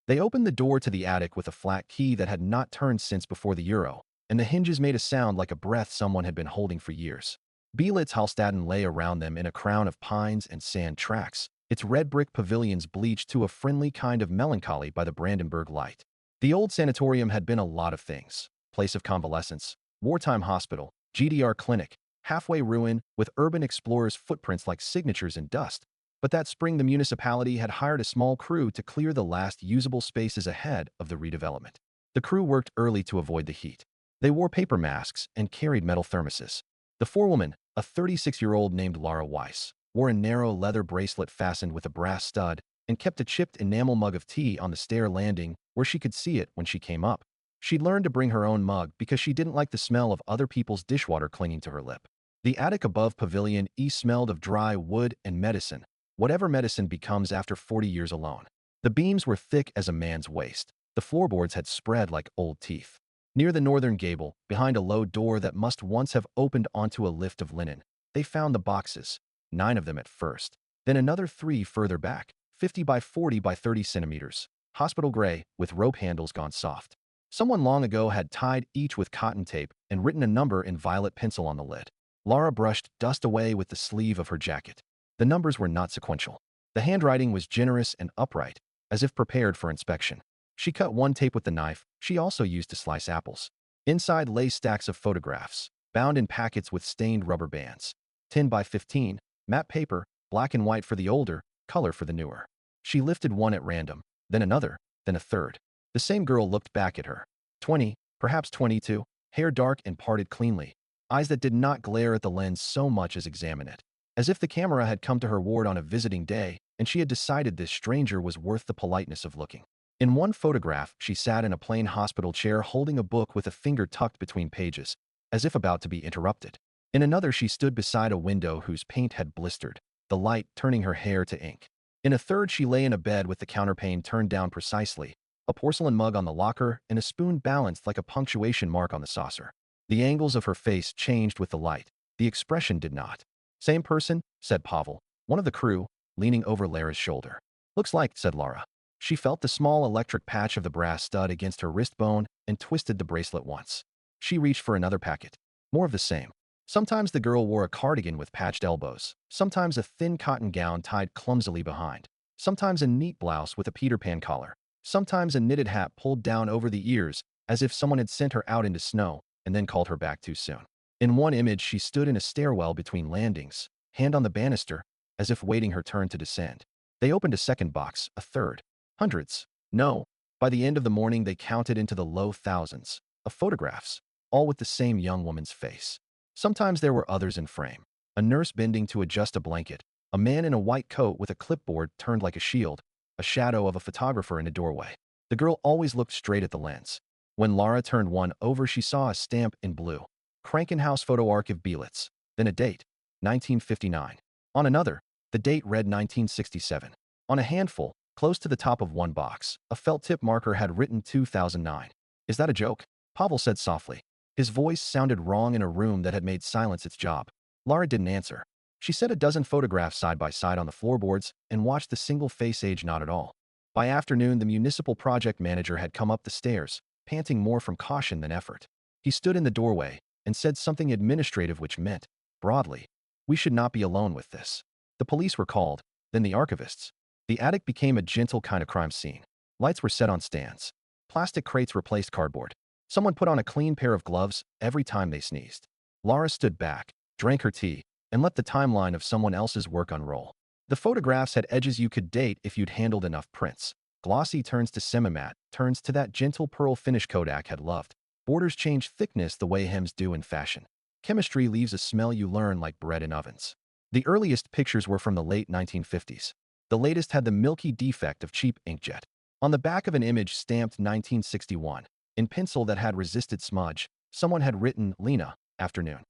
They opened the door to the attic with a flat key that had not turned since before the Euro, and the hinges made a sound like a breath someone had been holding for years. Belitz Hallstatten lay around them in a crown of pines and sand tracks, its red brick pavilions bleached to a friendly kind of melancholy by the Brandenburg light. The old sanatorium had been a lot of things: place of convalescence, wartime hospital, GDR clinic, halfway ruin with urban explorers' footprints like signatures in dust. But that spring the municipality had hired a small crew to clear the last usable spaces ahead of the redevelopment. The crew worked early to avoid the heat. They wore paper masks and carried metal thermoses. The forewoman, a 36-year-old named Lara Weiss, wore a narrow leather bracelet fastened with a brass stud and kept a chipped enamel mug of tea on the stair landing where she could see it when she came up. She'd learned to bring her own mug because she didn't like the smell of other people's dishwater clinging to her lip. The attic above Pavilion E smelled of dry wood and medicine, whatever medicine becomes after 40 years alone. The beams were thick as a man's waist. The floorboards had spread like old teeth. Near the northern gable, behind a low door that must once have opened onto a lift of linen, they found the boxes, 9 of them at first, then another 3 further back, 50 by 40 by 30 centimeters, hospital gray, with rope handles gone soft. Someone long ago had tied each with cotton tape and written a number in violet pencil on the lid. Lara brushed dust away with the sleeve of her jacket. The numbers were not sequential. The handwriting was generous and upright, as if prepared for inspection. She cut one tape with the knife she also used to slice apples. Inside lay stacks of photographs, bound in packets with stained rubber bands. 10 by 15, matte paper, black and white for the older, color for the newer. She lifted one at random, then another, then a third. The same girl looked back at her. 20, perhaps 22, hair dark and parted cleanly, eyes that did not glare at the lens so much as examine it. As if the camera had come to her ward on a visiting day, and she had decided this stranger was worth the politeness of looking. In one photograph, she sat in a plain hospital chair holding a book with a finger tucked between pages, as if about to be interrupted. In another, she stood beside a window whose paint had blistered, the light turning her hair to ink. In a third, she lay in a bed with the counterpane turned down precisely, a porcelain mug on the locker, and a spoon balanced like a punctuation mark on the saucer. The angles of her face changed with the light. The expression did not. "Same person," said Pavel, one of the crew, leaning over Lara's shoulder. "Looks like," said Lara. She felt the small electric patch of the brass stud against her wrist bone and twisted the bracelet once. She reached for another packet. More of the same. Sometimes the girl wore a cardigan with patched elbows, sometimes a thin cotton gown tied clumsily behind, sometimes a neat blouse with a Peter Pan collar, sometimes a knitted hat pulled down over the ears as if someone had sent her out into snow and then called her back too soon. In one image, she stood in a stairwell between landings, hand on the banister, as if waiting her turn to descend. They opened a second box, a third. Hundreds. No. By the end of the morning, they counted into the low thousands of photographs, all with the same young woman's face. Sometimes there were others in frame. A nurse bending to adjust a blanket, a man in a white coat with a clipboard turned like a shield, a shadow of a photographer in a doorway. The girl always looked straight at the lens. When Lara turned one over, she saw a stamp in blue. Krankenhaus Photo Archive Belitz. Then a date, 1959. On another, the date read 1967. On a handful, close to the top of one box, a felt tip marker had written 2009. "Is that a joke?" Pavel said softly. His voice sounded wrong in a room that had made silence its job. Lara didn't answer. She set a dozen photographs side by side on the floorboards and watched the single face age not at all. By afternoon, the municipal project manager had come up the stairs, panting more from caution than effort. He stood in the doorway and said something administrative which meant, broadly, "We should not be alone with this." The police were called, then the archivists. The attic became a gentle kind of crime scene. Lights were set on stands. Plastic crates replaced cardboard. Someone put on a clean pair of gloves every time they sneezed. Lara stood back, drank her tea, and let the timeline of someone else's work unroll. The photographs had edges you could date if you'd handled enough prints. Glossy turns to semi-matte, turns to that gentle pearl finish Kodak had loved. Borders change thickness the way hems do in fashion. Chemistry leaves a smell you learn like bread in ovens. The earliest pictures were from the late 1950s. The latest had the milky defect of cheap inkjet. On the back of an image stamped 1961, in pencil that had resisted smudge, someone had written Lena, afternoon.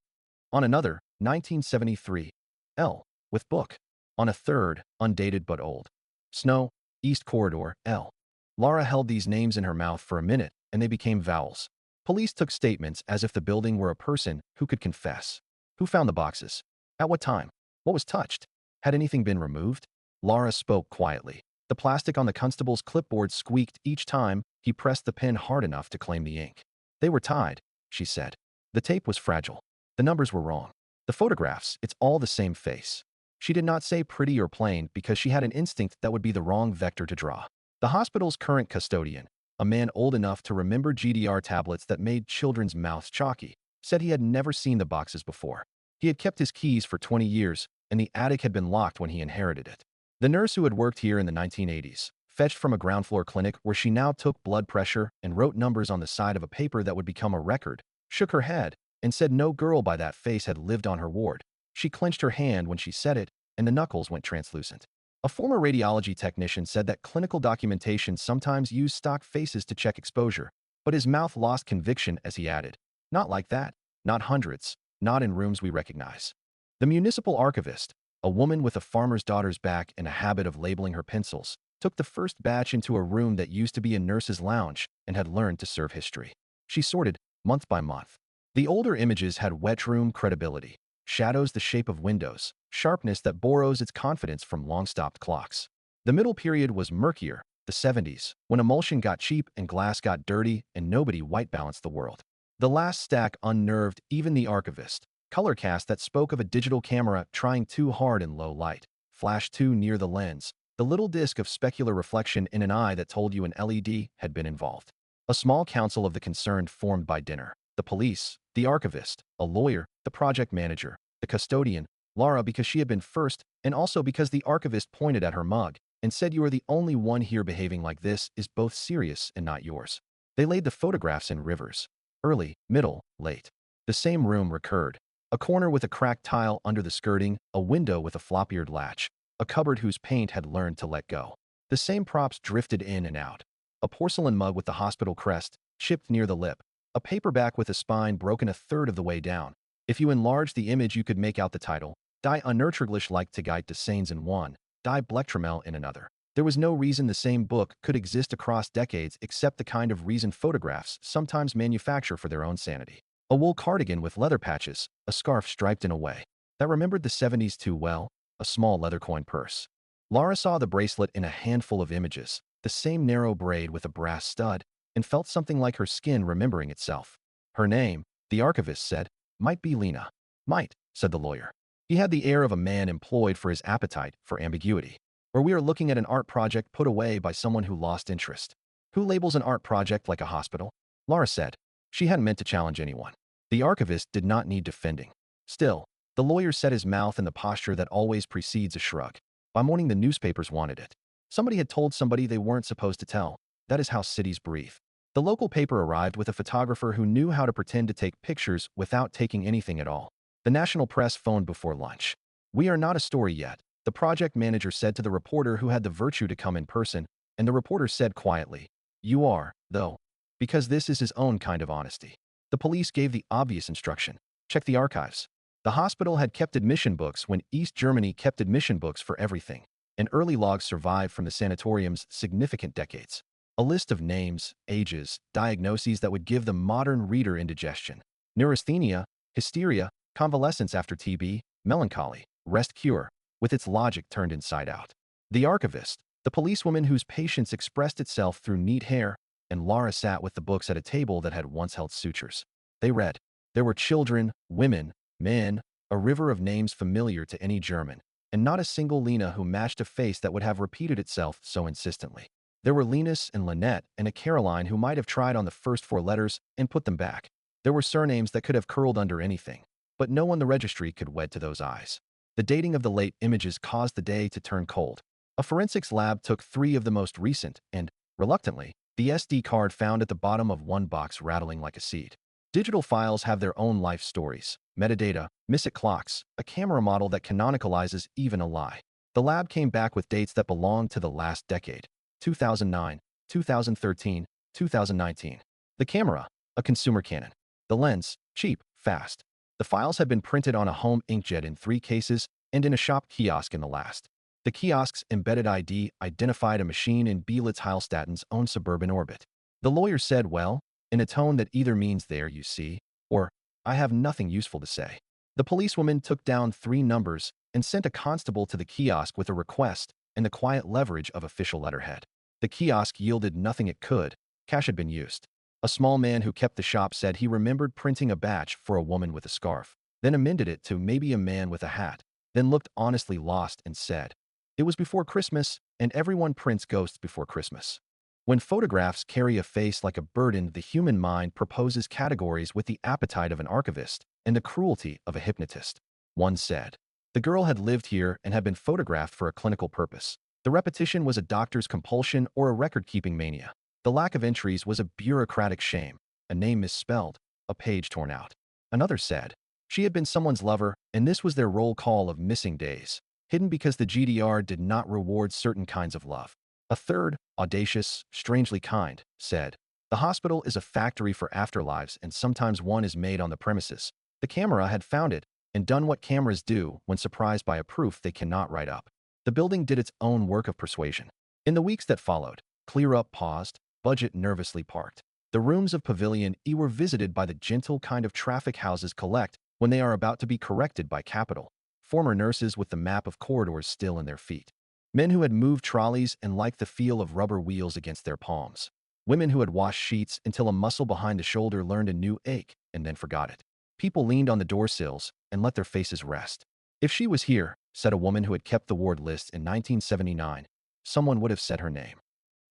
On another, 1973, L, with book. On a third, undated but old, Snow, East Corridor, L. Lara held these names in her mouth for a minute, and they became vowels. Police took statements as if the building were a person who could confess. Who found the boxes? At what time? What was touched? Had anything been removed? Lara spoke quietly. The plastic on the constable's clipboard squeaked each time he pressed the pen hard enough to claim the ink. They were tied, she said. The tape was fragile. The numbers were wrong. The photographs, it's all the same face. She did not say pretty or plain because she had an instinct that would be the wrong vector to draw. The hospital's current custodian, a man old enough to remember GDR tablets that made children's mouths chalky, said he had never seen the boxes before. He had kept his keys for 20 years, and the attic had been locked when he inherited it. The nurse who had worked here in the 1980s, fetched from a ground floor clinic where she now took blood pressure and wrote numbers on the side of a paper that would become a record, shook her head and said no girl by that face had lived on her ward. She clenched her hand when she said it, and the knuckles went translucent. A former radiology technician said that clinical documentation sometimes used stock faces to check exposure, but his mouth lost conviction as he added, "Not like that, not hundreds, not in rooms we recognize." The municipal archivist, a woman with a farmer's daughter's back and a habit of labeling her pencils, took the first batch into a room that used to be a nurse's lounge and had learned to serve history. She sorted, month by month. The older images had wet room credibility, shadows the shape of windows, sharpness that borrows its confidence from long-stopped clocks. The middle period was murkier, the 70s, when emulsion got cheap and glass got dirty and nobody white-balanced the world. The last stack unnerved even the archivist. Color cast that spoke of a digital camera trying too hard in low light, flash too near the lens, the little disc of specular reflection in an eye that told you an LED had been involved. A small council of the concerned formed by dinner. The police, the archivist, a lawyer, the project manager, the custodian, Laura because she had been first and also because the archivist pointed at her mug and said you are the only one here behaving like this is both serious and not yours. They laid the photographs in rivers. Early, middle, late. The same room recurred. A corner with a cracked tile under the skirting, a window with a flop-eared latch, a cupboard whose paint had learned to let go. The same props drifted in and out. A porcelain mug with the hospital crest, chipped near the lip, a paperback with a spine broken a third of the way down. If you enlarged the image you could make out the title, Die Unnatürlich like Tegeit des Seins in one, Die Blechtrommel in another. There was no reason the same book could exist across decades except the kind of reason photographs sometimes manufacture for their own sanity. A wool cardigan with leather patches, a scarf striped in a way that remembered the 70s too well, a small leather coin purse. Laura saw the bracelet in a handful of images, the same narrow braid with a brass stud, and felt something like her skin remembering itself. Her name, the archivist said, might be Lena. Might, said the lawyer. He had the air of a man employed for his appetite for ambiguity. Or we are looking at an art project put away by someone who lost interest. Who labels an art project like a hospital? Laura said. She hadn't meant to challenge anyone. The archivist did not need defending. Still, the lawyer set his mouth in the posture that always precedes a shrug. By morning the newspapers wanted it. Somebody had told somebody they weren't supposed to tell. That is how cities breathe. The local paper arrived with a photographer who knew how to pretend to take pictures without taking anything at all. The national press phoned before lunch. We are not a story yet, the project manager said to the reporter who had the virtue to come in person, and the reporter said quietly, You are, though. Because this is his own kind of honesty. The police gave the obvious instruction. Check the archives. The hospital had kept admission books when East Germany kept admission books for everything, and early logs survived from the sanatorium's significant decades. A list of names, ages, diagnoses that would give the modern reader indigestion. Neurasthenia, hysteria, convalescence after TB, melancholy, rest cure, with its logic turned inside out. The archivist, the policewoman whose patience expressed itself through neat hair, and Laura sat with the books at a table that had once held sutures. They read. There were children, women, men, a river of names familiar to any German, and not a single Lena who matched a face that would have repeated itself so insistently. There were Linus and Lynette and a Caroline who might have tried on the first 4 letters and put them back. There were surnames that could have curled under anything, but no one the registry could wed to those eyes. The dating of the late images caused the day to turn cold. A forensics lab took 3 of the most recent and, reluctantly, the SD card found at the bottom of one box rattling like a seed. Digital files have their own life stories, metadata, miss clocks, a camera model that canonicalizes even a lie. The lab came back with dates that belonged to the last decade, 2009, 2013, 2019. The camera, a consumer Canon. The lens, cheap, fast. The files had been printed on a home inkjet in 3 cases and in a shop kiosk in the last. The kiosk's embedded ID identified a machine in Belitz Heilstatten's own suburban orbit. The lawyer said, well, in a tone that either means there you see, or I have nothing useful to say. The policewoman took down 3 numbers and sent a constable to the kiosk with a request, and the quiet leverage of official letterhead. The kiosk yielded nothing it could. Cash had been used. A small man who kept the shop said he remembered printing a batch for a woman with a scarf, then amended it to maybe a man with a hat, then looked honestly lost and said, "It was before Christmas, and everyone prints ghosts before Christmas." When photographs carry a face like a burden, the human mind proposes categories with the appetite of an archivist and the cruelty of a hypnotist. One said, "The girl had lived here and had been photographed for a clinical purpose. The repetition was a doctor's compulsion or a record-keeping mania. The lack of entries was a bureaucratic shame, a name misspelled, a page torn out." Another said, "She had been someone's lover, and this was their roll call of missing days, hidden because the GDR did not reward certain kinds of love." A third, audacious, strangely kind, said, "The hospital is a factory for afterlives and sometimes one is made on the premises. The camera had found it and done what cameras do when surprised by a proof they cannot write up. The building did its own work of persuasion." In the weeks that followed, Clear Up paused, budget nervously parked. The rooms of Pavilion E were visited by the gentle kind of traffic houses collect when they are about to be corrected by capital. Former nurses with the map of corridors still in their feet. Men who had moved trolleys and liked the feel of rubber wheels against their palms. Women who had washed sheets until a muscle behind the shoulder learned a new ache and then forgot it. People leaned on the door sills and let their faces rest. "If she was here," said a woman who had kept the ward list in 1979, "someone would have said her name."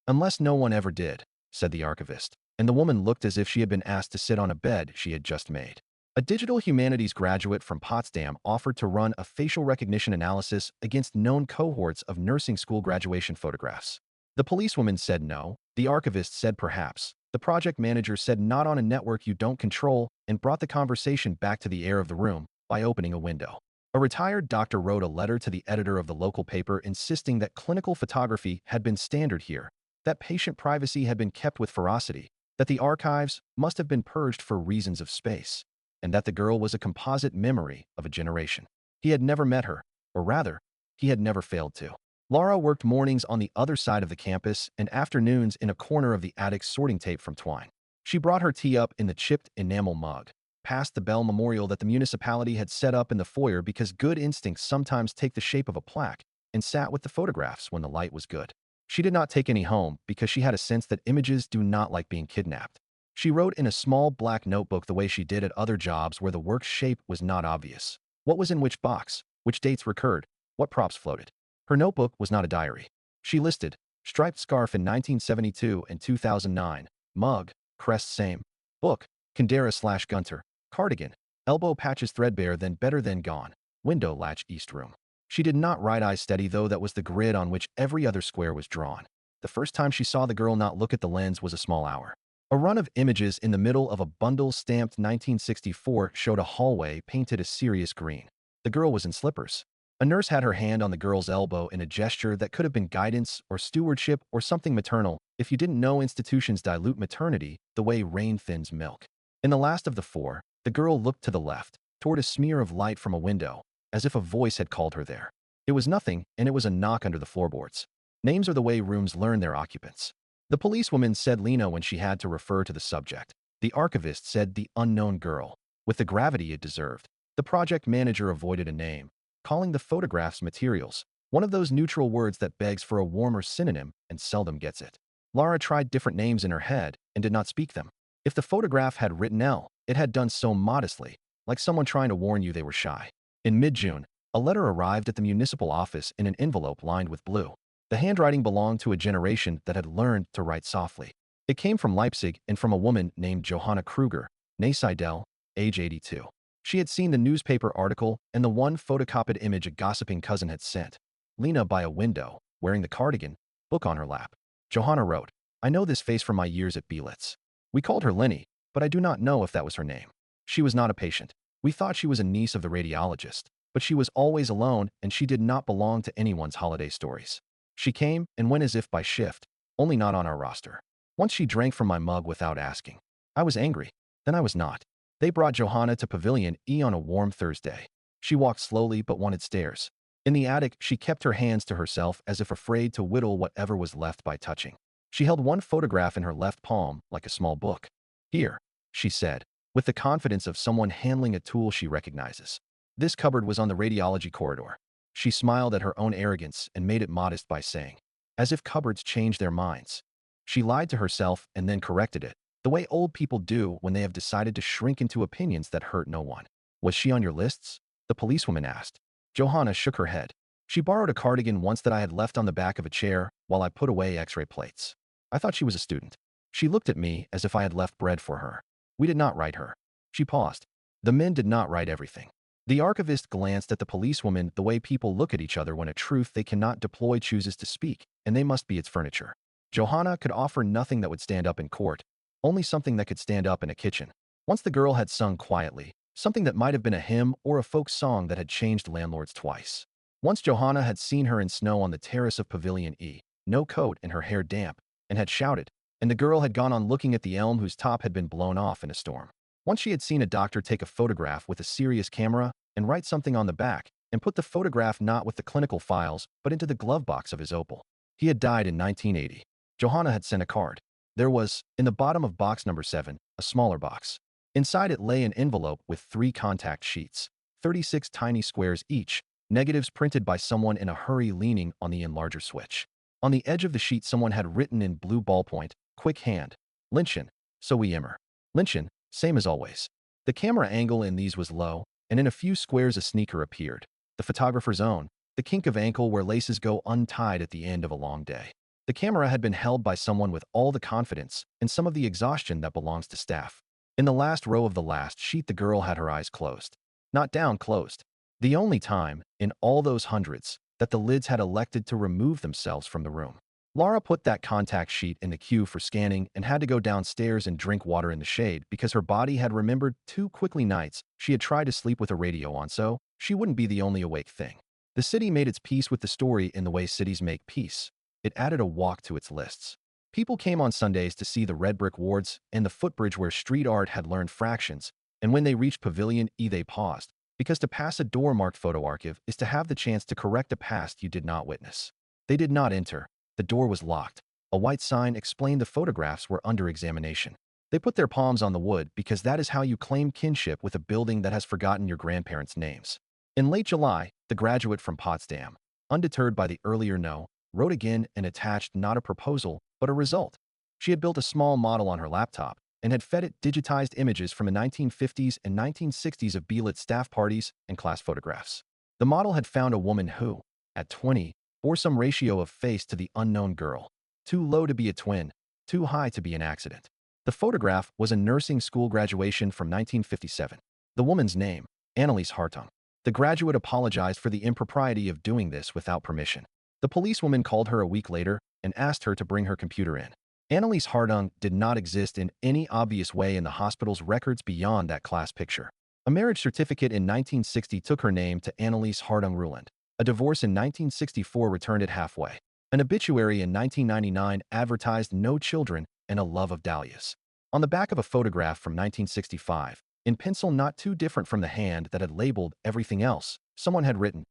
"Unless no one ever did," said the archivist, and the woman looked as if she had been asked to sit on a bed she had just made. A digital humanities graduate from Potsdam offered to run a facial recognition analysis against known cohorts of nursing school graduation photographs. The policewoman said no. The archivist said perhaps. The project manager said not on a network you don't control, and brought the conversation back to the air of the room by opening a window. A retired doctor wrote a letter to the editor of the local paper insisting that clinical photography had been standard here, that patient privacy had been kept with ferocity, that the archives must have been purged for reasons of space, and that the girl was a composite memory of a generation. He had never met her, or rather, he had never failed to. Laura worked mornings on the other side of the campus and afternoons in a corner of the attic sorting tape from twine. She brought her tea up in the chipped enamel mug, past the Bell Memorial that the municipality had set up in the foyer because good instincts sometimes take the shape of a plaque, and sat with the photographs when the light was good. She did not take any home because she had a sense that images do not like being kidnapped. She wrote in a small black notebook the way she did at other jobs where the work's shape was not obvious. What was in which box, which dates recurred, what props floated. Her notebook was not a diary. She listed, striped scarf in 1972 and 2009, mug, crest same, book, Kandera/Gunter, cardigan, elbow patches threadbare then better than gone, window latch east room. She did not write eyes steady though that was the grid on which every other square was drawn. The first time she saw the girl not look at the lens was a small hour. A run of images in the middle of a bundle stamped 1964 showed a hallway painted a serious green. The girl was in slippers. A nurse had her hand on the girl's elbow in a gesture that could have been guidance or stewardship or something maternal if you didn't know institutions dilute maternity the way rain thins milk. In the last of the four, the girl looked to the left, toward a smear of light from a window, as if a voice had called her there. It was nothing, and it was a knock under the floorboards. Names are the way rooms learn their occupants. The policewoman said Lena when she had to refer to the subject. The archivist said the unknown girl, with the gravity it deserved. The project manager avoided a name, calling the photographs materials, one of those neutral words that begs for a warmer synonym and seldom gets it. Lara tried different names in her head and did not speak them. If the photograph had written L, it had done so modestly, like someone trying to warn you they were shy. In mid-June, a letter arrived at the municipal office in an envelope lined with blue. The handwriting belonged to a generation that had learned to write softly. It came from Leipzig and from a woman named Johanna Kruger, née Seidel, age 82. She had seen the newspaper article and the one photocopied image a gossiping cousin had sent. Lena by a window, wearing the cardigan, book on her lap. Johanna wrote, "I know this face from my years at Belitz. We called her Lenny, but I do not know if that was her name. She was not a patient. We thought she was a niece of the radiologist, but she was always alone and she did not belong to anyone's holiday stories. She came and went as if by shift, only not on our roster. Once she drank from my mug without asking. I was angry. Then I was not. They brought Johanna to Pavilion E on a warm Thursday. She walked slowly but wanted stairs. In the attic, she kept her hands to herself as if afraid to whittle whatever was left by touching. She held one photograph in her left palm like a small book. "Here," she said, with the confidence of someone handling a tool she recognizes. This cupboard was on the radiology corridor. She smiled at her own arrogance and made it modest by saying, as if cupboards change their minds. She lied to herself and then corrected it, the way old people do when they have decided to shrink into opinions that hurt no one. Was she on your lists? The policewoman asked. Johanna shook her head. She borrowed a cardigan once that I had left on the back of a chair while I put away x-ray plates. I thought she was a student. She looked at me as if I had left bread for her. We did not write her. She paused. The men did not write everything. The archivist glanced at the policewoman the way people look at each other when a truth they cannot deploy chooses to speak, and they must be its furniture. Johanna could offer nothing that would stand up in court, only something that could stand up in a kitchen. Once the girl had sung quietly, something that might have been a hymn or a folk song that had changed landlords twice. Once Johanna had seen her in snow on the terrace of Pavilion E, no coat and her hair damp, and had shouted, and the girl had gone on looking at the elm whose top had been blown off in a storm. Once she had seen a doctor take a photograph with a serious camera and write something on the back and put the photograph not with the clinical files but into the glove box of his opal. He had died in 1980. Johanna had sent a card. There was, in the bottom of box number 7, a smaller box. Inside it lay an envelope with 3 contact sheets, 36 tiny squares each, negatives printed by someone in a hurry leaning on the enlarger switch. On the edge of the sheet someone had written in blue ballpoint, quick hand, Lynchen, so we immer. Lynchen, same as always. The camera angle in these was low, and in a few squares a sneaker appeared. The photographer's own, the kink of ankle where laces go untied at the end of a long day. The camera had been held by someone with all the confidence and some of the exhaustion that belongs to staff. In the last row of the last sheet the girl had her eyes closed. Not down, closed. The only time, in all those hundreds, that the lids had elected to remove themselves from the room. Laura put that contact sheet in the queue for scanning and had to go downstairs and drink water in the shade because her body had remembered 2 quickly nights she had tried to sleep with a radio on, so she wouldn't be the only awake thing. The city made its peace with the story in the way cities make peace. It added a walk to its lists. People came on Sundays to see the red brick wards and the footbridge where street art had learned fractions, and when they reached Pavilion E they paused, because to pass a door marked photo archive is to have the chance to correct a past you did not witness. They did not enter. The door was locked. A white sign explained the photographs were under examination. They put their palms on the wood because that is how you claim kinship with a building that has forgotten your grandparents' names. In late July, the graduate from Potsdam, undeterred by the earlier no, wrote again and attached not a proposal, but a result. She had built a small model on her laptop and had fed it digitized images from the 1950s and 1960s of Bealit's staff parties and class photographs. The model had found a woman who, at 20, bore some ratio of face to the unknown girl. Too low to be a twin, too high to be an accident. The photograph was a nursing school graduation from 1957. The woman's name, Anneliese Hartung. The graduate apologized for the impropriety of doing this without permission. The policewoman called her a week later and asked her to bring her computer in. Anneliese Hartung did not exist in any obvious way in the hospital's records beyond that class picture. A marriage certificate in 1960 took her name to Anneliese Hartung Ruland. A divorce in 1964 returned it halfway. An obituary in 1999 advertised no children and a love of dahlias. On the back of a photograph from 1965, in pencil not too different from the hand that had labeled everything else, someone had written,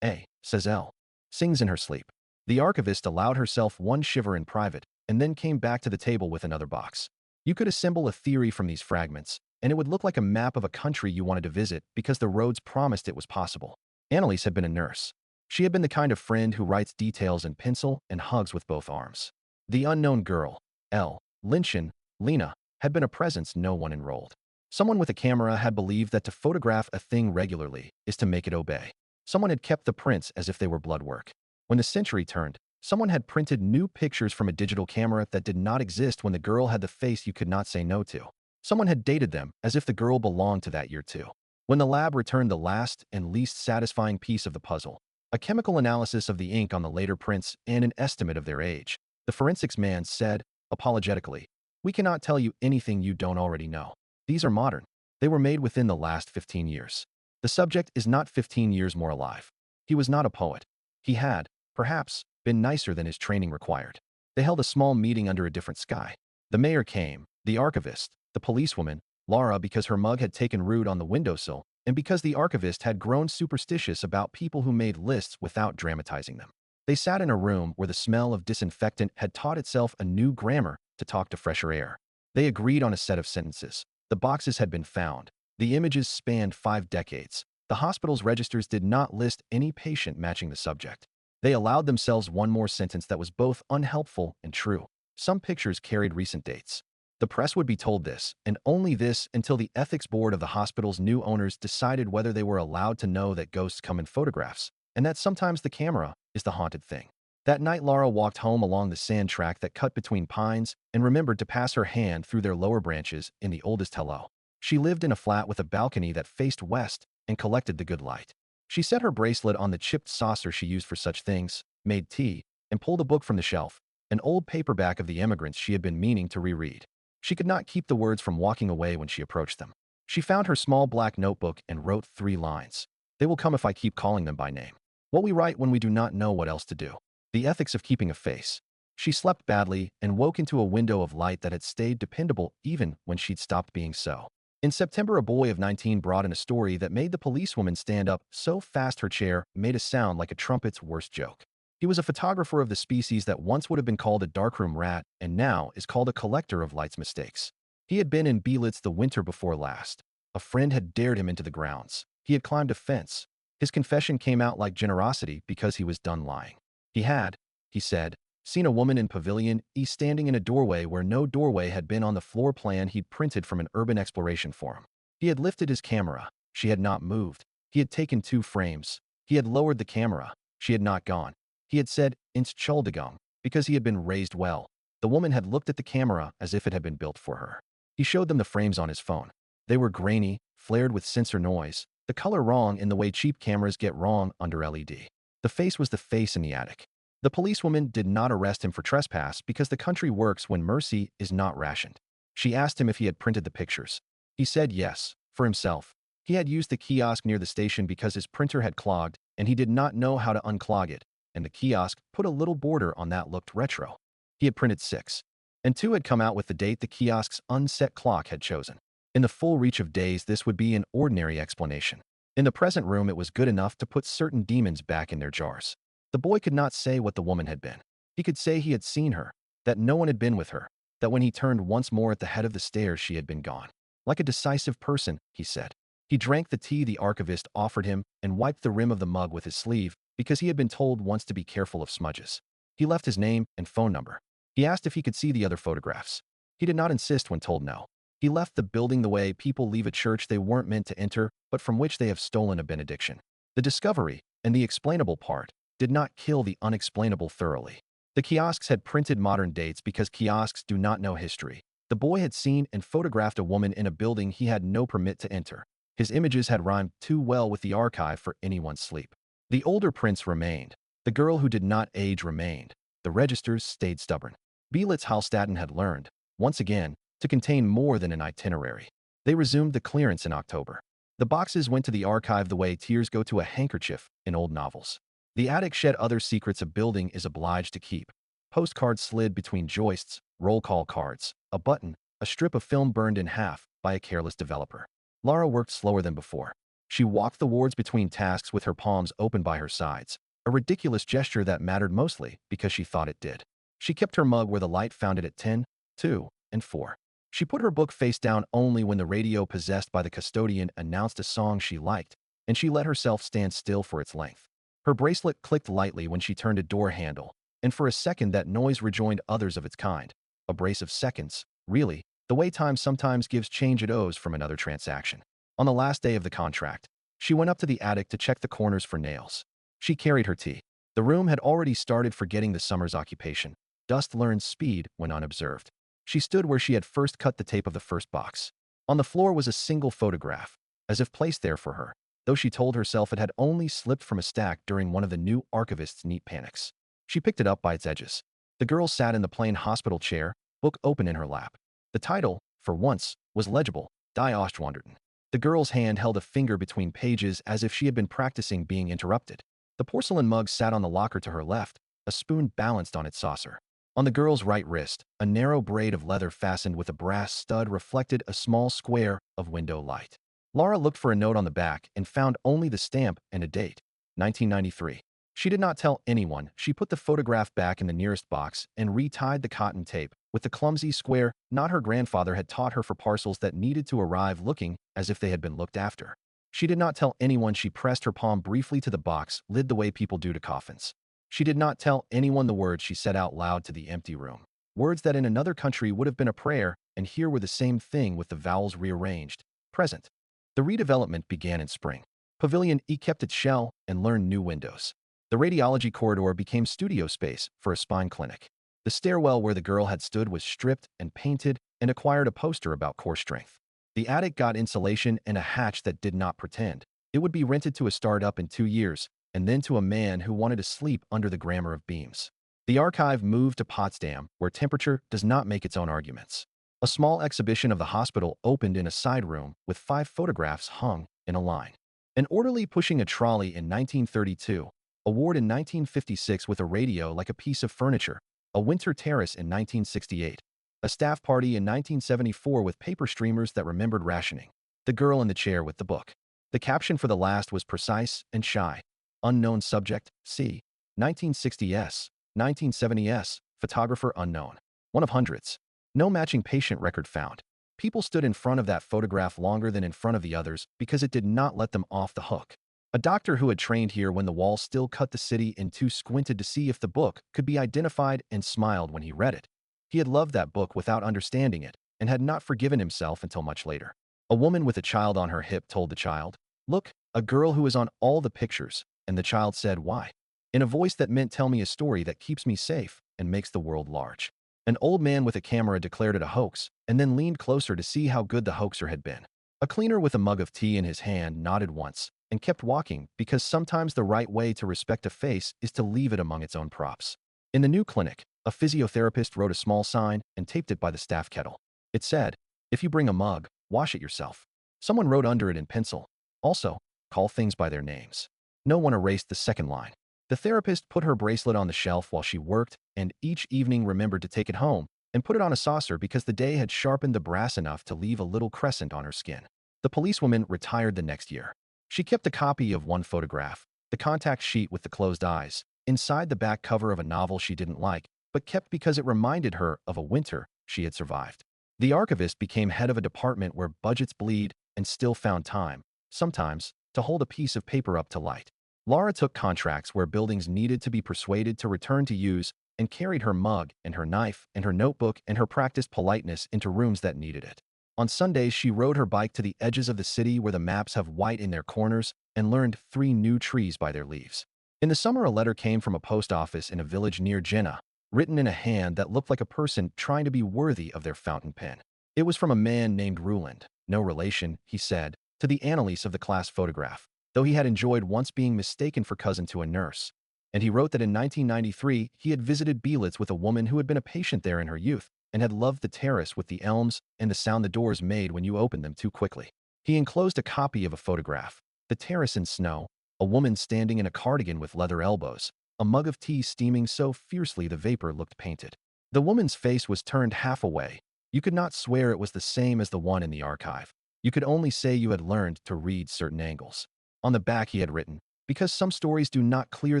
A, says L, sings in her sleep. The archivist allowed herself one shiver in private and then came back to the table with another box. You could assemble a theory from these fragments, and it would look like a map of a country you wanted to visit because the roads promised it was possible. Anneliese had been a nurse. She had been the kind of friend who writes details in pencil and hugs with both arms. The unknown girl, L, Lynchen, Lena, had been a presence no one enrolled. Someone with a camera had believed that to photograph a thing regularly is to make it obey. Someone had kept the prints as if they were blood work. When the century turned, someone had printed new pictures from a digital camera that did not exist when the girl had the face you could not say no to. Someone had dated them as if the girl belonged to that year too. When the lab returned the last and least satisfying piece of the puzzle, a chemical analysis of the ink on the later prints and an estimate of their age, the forensics man said, apologetically, "We cannot tell you anything you don't already know. These are modern. They were made within the last 15 years. The subject is not 15 years more alive. He was not a poet. He had, perhaps, been nicer than his training required." They held a small meeting under a different sky. The mayor came, the archivist, the policewoman, Laura because her mug had taken root on the windowsill, and because the archivist had grown superstitious about people who made lists without dramatizing them. They sat in a room where the smell of disinfectant had taught itself a new grammar to talk to fresher air. They agreed on a set of sentences. The boxes had been found. The images spanned 5 decades. The hospital's registers did not list any patient matching the subject. They allowed themselves one more sentence that was both unhelpful and true. Some pictures carried recent dates. The press would be told this, and only this, until the ethics board of the hospital's new owners decided whether they were allowed to know that ghosts come in photographs, and that sometimes the camera is the haunted thing. That night, Lara walked home along the sand track that cut between pines and remembered to pass her hand through their lower branches in the oldest hello. She lived in a flat with a balcony that faced west and collected the good light. She set her bracelet on the chipped saucer she used for such things, made tea, and pulled a book from the shelf, an old paperback of the Emigrants she had been meaning to reread. She could not keep the words from walking away when she approached them. She found her small black notebook and wrote 3 lines. They will come if I keep calling them by name. What we write when we do not know what else to do. The ethics of keeping a face. She slept badly and woke into a window of light that had stayed dependable even when she'd stopped being so. In September, a boy of 19 brought in a story that made the policewoman stand up so fast her chair made a sound like a trumpet's worst joke. He was a photographer of the species that once would have been called a darkroom rat and now is called a collector of light's mistakes. He had been in Belitz the winter before last. A friend had dared him into the grounds. He had climbed a fence. His confession came out like generosity because he was done lying. He had, he said, seen a woman in Pavilion E standing in a doorway where no doorway had been on the floor plan he'd printed from an urban exploration forum. He had lifted his camera. She had not moved. He had taken 2 frames. He had lowered the camera. She had not gone. He had said, Entschuldigung, because he had been raised well. The woman had looked at the camera as if it had been built for her. He showed them the frames on his phone. They were grainy, flared with sensor noise, the color wrong in the way cheap cameras get wrong under LED. The face was the face in the attic. The policewoman did not arrest him for trespass because the country works when mercy is not rationed. She asked him if he had printed the pictures. He said yes, for himself. He had used the kiosk near the station because his printer had clogged and he did not know how to unclog it, and the kiosk put a little border on that looked retro. He had printed 6, and 2 had come out with the date the kiosk's unset clock had chosen. In the full reach of days, this would be an ordinary explanation. In the present room, it was good enough to put certain demons back in their jars. The boy could not say what the woman had been. He could say he had seen her, that no one had been with her, that when he turned once more at the head of the stairs she had been gone. Like a decisive person, he said. He drank the tea the archivist offered him and wiped the rim of the mug with his sleeve because he had been told once to be careful of smudges. He left his name and phone number. He asked if he could see the other photographs. He did not insist when told no. He left the building the way people leave a church they weren't meant to enter but from which they have stolen a benediction. The discovery, and the explainable part, did not kill the unexplainable thoroughly. The kiosks had printed modern dates because kiosks do not know history. The boy had seen and photographed a woman in a building he had no permit to enter. His images had rhymed too well with the archive for anyone's sleep. The older prints remained. The girl who did not age remained. The registers stayed stubborn. Belitz Hallstatten had learned, once again, to contain more than an itinerary. They resumed the clearance in October. The boxes went to the archive the way tears go to a handkerchief in old novels. The attic shed other secrets a building is obliged to keep. Postcards slid between joists, roll call cards, a button, a strip of film burned in half by a careless developer. Lara worked slower than before. She walked the wards between tasks with her palms open by her sides, a ridiculous gesture that mattered mostly because she thought it did. She kept her mug where the light found it at 10, 2, and 4. She put her book face down only when the radio possessed by the custodian announced a song she liked, and she let herself stand still for its length. Her bracelet clicked lightly when she turned a door handle, and for a second that noise rejoined others of its kind. A brace of seconds, really, the way time sometimes gives change it owes from another transaction. On the last day of the contract, she went up to the attic to check the corners for nails. She carried her tea. The room had already started forgetting the summer's occupation. Dust learned speed when unobserved. She stood where she had first cut the tape of the first box. On the floor was a single photograph, as if placed there for her, though she told herself it had only slipped from a stack during one of the new archivist's neat panics. She picked it up by its edges. The girl sat in the plain hospital chair, book open in her lap. The title, for once, was legible, Die Ostwanderten. The girl's hand held a finger between pages as if she had been practicing being interrupted. The porcelain mug sat on the locker to her left, a spoon balanced on its saucer. On the girl's right wrist, a narrow braid of leather fastened with a brass stud reflected a small square of window light. Lara looked for a note on the back and found only the stamp and a date, 1993. She did not tell anyone. She put the photograph back in the nearest box and retied the cotton tape with the clumsy square knot her grandfather had taught her for parcels that needed to arrive looking as if they had been looked after. She did not tell anyone. She pressed her palm briefly to the box lid the way people do to coffins. She did not tell anyone the words she said out loud to the empty room. Words that in another country would have been a prayer, and here were the same thing with the vowels rearranged. Present. The redevelopment began in spring. Pavilion E kept its shell and learned new windows. The radiology corridor became studio space for a spine clinic. The stairwell where the girl had stood was stripped and painted and acquired a poster about core strength. The attic got insulation and a hatch that did not pretend. It would be rented to a startup in 2 years, and then to a man who wanted to sleep under the grammar of beams. The archive moved to Potsdam, where temperature does not make its own arguments. A small exhibition of the hospital opened in a side room with 5 photographs hung in a line. An orderly pushing a trolley in 1932, a ward in 1956 with a radio like a piece of furniture, a winter terrace in 1968, a staff party in 1974 with paper streamers that remembered rationing, the girl in the chair with the book. The caption for the last was precise and shy. Unknown subject, C. 1960s, 1970s, photographer unknown. One of hundreds. No matching patient record found. People stood in front of that photograph longer than in front of the others because it did not let them off the hook. A doctor who had trained here when the wall still cut the city in two squinted to see if the book could be identified and smiled when he read it. He had loved that book without understanding it and had not forgiven himself until much later. A woman with a child on her hip told the child, "Look, a girl who is on all the pictures," and the child said, "Why?" In a voice that meant, "Tell me a story that keeps me safe and makes the world large." An old man with a camera declared it a hoax and then leaned closer to see how good the hoaxer had been. A cleaner with a mug of tea in his hand nodded once and kept walking because sometimes the right way to respect a face is to leave it among its own props. In the new clinic, a physiotherapist wrote a small sign and taped it by the staff kettle. It said, "If you bring a mug, wash it yourself." Someone wrote under it in pencil, "Also, call things by their names." No one erased the second line. The therapist put her bracelet on the shelf while she worked and each evening remembered to take it home and put it on a saucer because the day had sharpened the brass enough to leave a little crescent on her skin. The policewoman retired the next year. She kept a copy of one photograph, the contact sheet with the closed eyes, inside the back cover of a novel she didn't like, but kept because it reminded her of a winter she had survived. The archivist became head of a department where budgets bleed and still found time, sometimes, to hold a piece of paper up to light. Laura took contracts where buildings needed to be persuaded to return to use and carried her mug and her knife and her notebook and her practiced politeness into rooms that needed it. On Sundays, she rode her bike to the edges of the city where the maps have white in their corners and learned 3 new trees by their leaves. In the summer, a letter came from a post office in a village near Jena, written in a hand that looked like a person trying to be worthy of their fountain pen. It was from a man named Ruland, no relation, he said, to the Annalise of the class photograph, though he had enjoyed once being mistaken for cousin to a nurse. And he wrote that in 1993 he had visited Belitz with a woman who had been a patient there in her youth and had loved the terrace with the elms and the sound the doors made when you opened them too quickly. He enclosed a copy of a photograph, the terrace in snow, a woman standing in a cardigan with leather elbows, a mug of tea steaming so fiercely the vapor looked painted. The woman's face was turned half away. You could not swear it was the same as the one in the archive. You could only say you had learned to read certain angles. On the back he had written, "Because some stories do not clear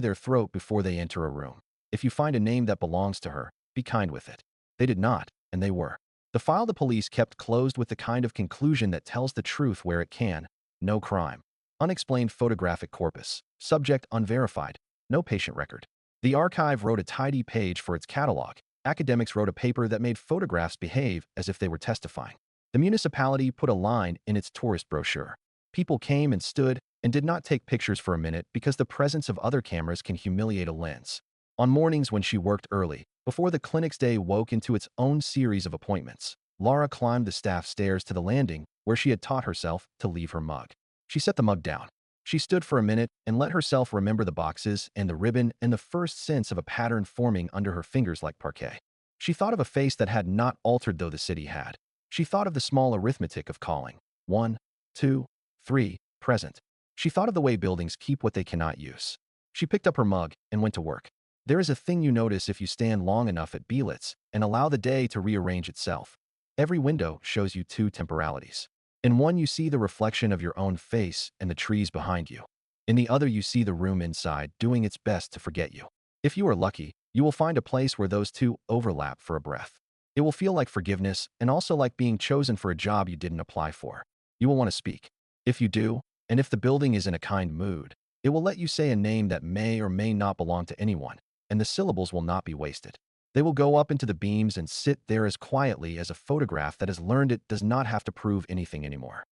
their throat before they enter a room. If you find a name that belongs to her, be kind with it." They did not, and they were. The file the police kept closed with the kind of conclusion that tells the truth where it can. No crime. Unexplained photographic corpus. Subject unverified. No patient record. The archive wrote a tidy page for its catalog. Academics wrote a paper that made photographs behave as if they were testifying. The municipality put a line in its tourist brochure. People came and stood and did not take pictures for a minute because the presence of other cameras can humiliate a lens. On mornings when she worked early, before the clinic's day woke into its own series of appointments, Laura climbed the staff stairs to the landing where she had taught herself to leave her mug. She set the mug down. She stood for a minute and let herself remember the boxes and the ribbon and the first sense of a pattern forming under her fingers like parquet. She thought of a face that had not altered though the city had. She thought of the small arithmetic of calling. 1, 2, 3, present. She thought of the way buildings keep what they cannot use. She picked up her mug and went to work. There is a thing you notice if you stand long enough at Belitz and allow the day to rearrange itself. Every window shows you 2 temporalities. In one you see the reflection of your own face and the trees behind you. In the other you see the room inside doing its best to forget you. If you are lucky, you will find a place where those 2 overlap for a breath. It will feel like forgiveness and also like being chosen for a job you didn't apply for. You will want to speak. If you do, And if the building is in a kind mood, it will let you say a name that may or may not belong to anyone, and the syllables will not be wasted. They will go up into the beams and sit there as quietly as a photograph that has learned it does not have to prove anything anymore.